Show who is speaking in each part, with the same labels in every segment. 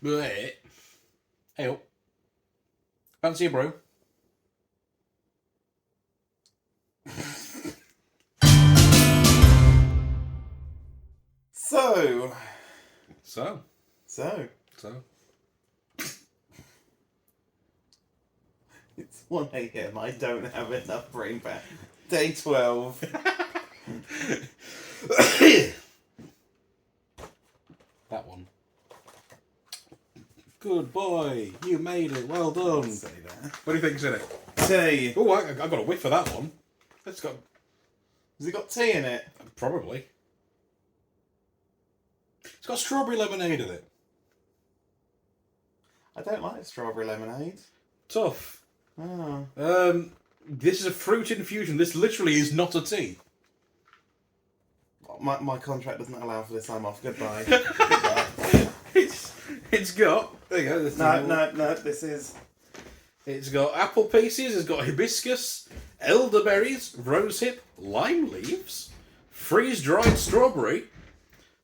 Speaker 1: Hey up. Fancy a brew?
Speaker 2: So. It's 1 a.m. I don't have enough brain power. Day 12.
Speaker 1: That one. Good boy. You made it. Well done.
Speaker 2: Say that.
Speaker 1: What do you think's in it?
Speaker 2: Tea.
Speaker 1: Oh, I got a whiff of that one. It's got...
Speaker 2: Has it got tea in it?
Speaker 1: Probably. It's got strawberry lemonade in it.
Speaker 2: I don't like strawberry lemonade.
Speaker 1: Tough.
Speaker 2: Oh.
Speaker 1: This is a fruit infusion. This literally is not a tea.
Speaker 2: My contract doesn't allow for this. I'm off. Goodbye. Goodbye.
Speaker 1: It's got... There you go.
Speaker 2: No. This is...
Speaker 1: It's got apple pieces, it's got hibiscus, elderberries, rosehip, lime leaves, freeze-dried strawberry,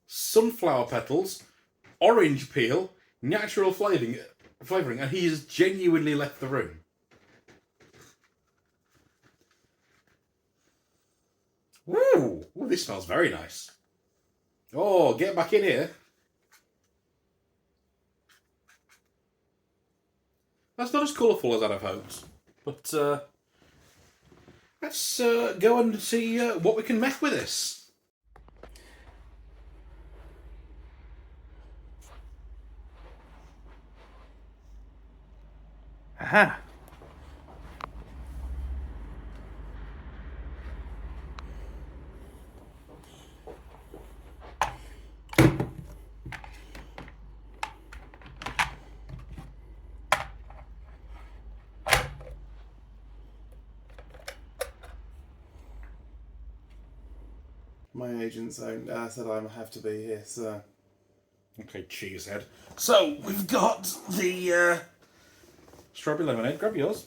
Speaker 1: sunflower petals, orange peel, natural flavouring, and he has genuinely left the room. Ooh, this smells very nice. Oh, get back in here. That's not as colourful as I'd have hoped. But let's go and see what we can make with this.
Speaker 2: Aha. My agent said I have to be here, so...
Speaker 1: Okay, cheesehead. So, we've got the strawberry lemonade. Grab yours.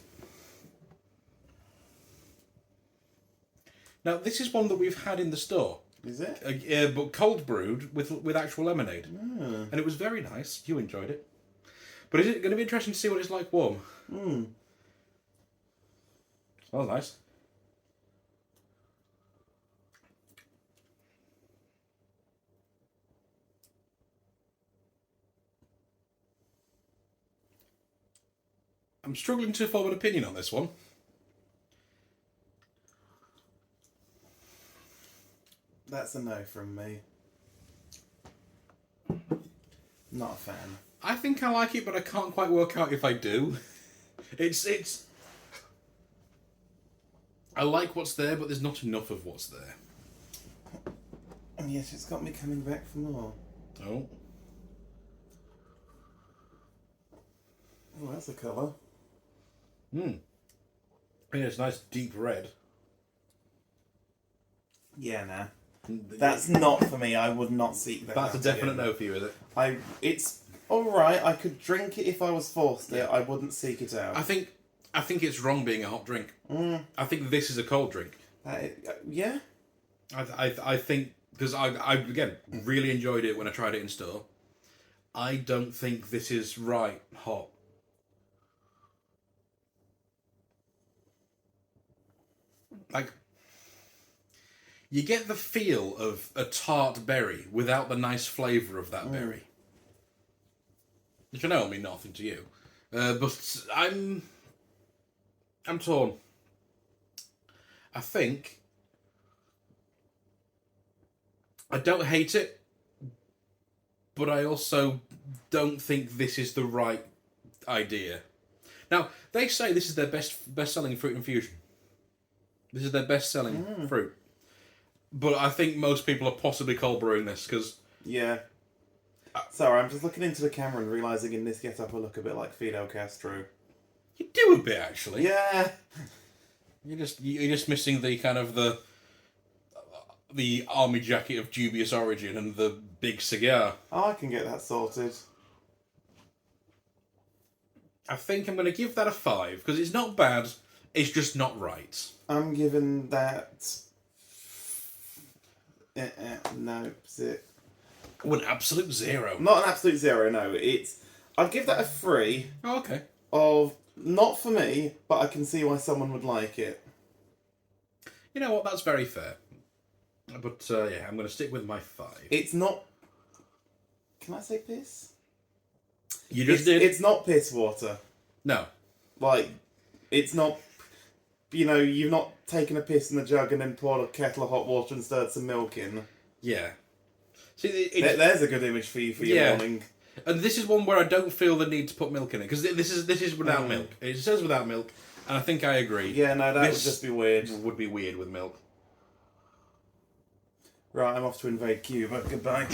Speaker 1: Now, this is one that we've had in the store.
Speaker 2: Is it?
Speaker 1: But cold brewed with actual lemonade.
Speaker 2: Mm.
Speaker 1: And it was very nice. You enjoyed it. But is it going to be interesting to see what it's like warm?
Speaker 2: Mm.
Speaker 1: Smells nice. I'm struggling to form an opinion on this one.
Speaker 2: That's a no from me. Not a fan.
Speaker 1: I think I like it, but I can't quite work out if I do. It's... I like what's there, but there's not enough of what's there.
Speaker 2: And yet it's got me coming back for more.
Speaker 1: Oh.
Speaker 2: Oh, that's a colour.
Speaker 1: Hmm. Yeah, it's nice deep red.
Speaker 2: Yeah, nah. That's not for me. I would not seek that.
Speaker 1: That's a definite no for you, is it?
Speaker 2: It's alright. I could drink it if I was forced to. I wouldn't seek it out.
Speaker 1: I think it's wrong being a hot drink.
Speaker 2: Mm.
Speaker 1: I think this is a cold drink.
Speaker 2: Yeah?
Speaker 1: I think, because I again, really enjoyed it when I tried it in store. I don't think this is right hot. Like, you get the feel of a tart berry without the nice flavour of that berry. Which I know will mean nothing to you. But I'm torn. I think I don't hate it, but I also don't think this is the right idea. Now, they say this is their best-selling fruit infusion. This is their best-selling fruit. But I think most people are possibly cold brewing this, because...
Speaker 2: Yeah. Sorry, I'm just looking into the camera and realising in this get-up I look a bit like Fidel Castro.
Speaker 1: You do a bit, actually.
Speaker 2: Yeah.
Speaker 1: You're just missing the kind of the army jacket of dubious origin and the big cigar.
Speaker 2: Oh, I can get that sorted.
Speaker 1: I think I'm going to give that a 5, because it's not bad, it's just not right.
Speaker 2: I'm giving that... no, zip.
Speaker 1: Oh, an absolute 0.
Speaker 2: Not an absolute 0, no. I'd give that a 3
Speaker 1: Oh, okay.
Speaker 2: of, not for me, but I can see why someone would like it.
Speaker 1: You know what? That's very fair. But yeah, I'm going to stick with my 5.
Speaker 2: It's not... Can I say piss?
Speaker 1: You just did.
Speaker 2: It's not piss water.
Speaker 1: No.
Speaker 2: Like, it's not... You know, you've not taken a piss in the jug and then poured a kettle of hot water and stirred some milk in.
Speaker 1: Yeah. See,
Speaker 2: There's a good image for you for your morning.
Speaker 1: And this is one where I don't feel the need to put milk in it, because this is without milk. It says without milk, and I think I agree.
Speaker 2: Yeah, no, that would just be weird.
Speaker 1: Would be weird with milk.
Speaker 2: Right, I'm off to invade Cuba. Goodbye.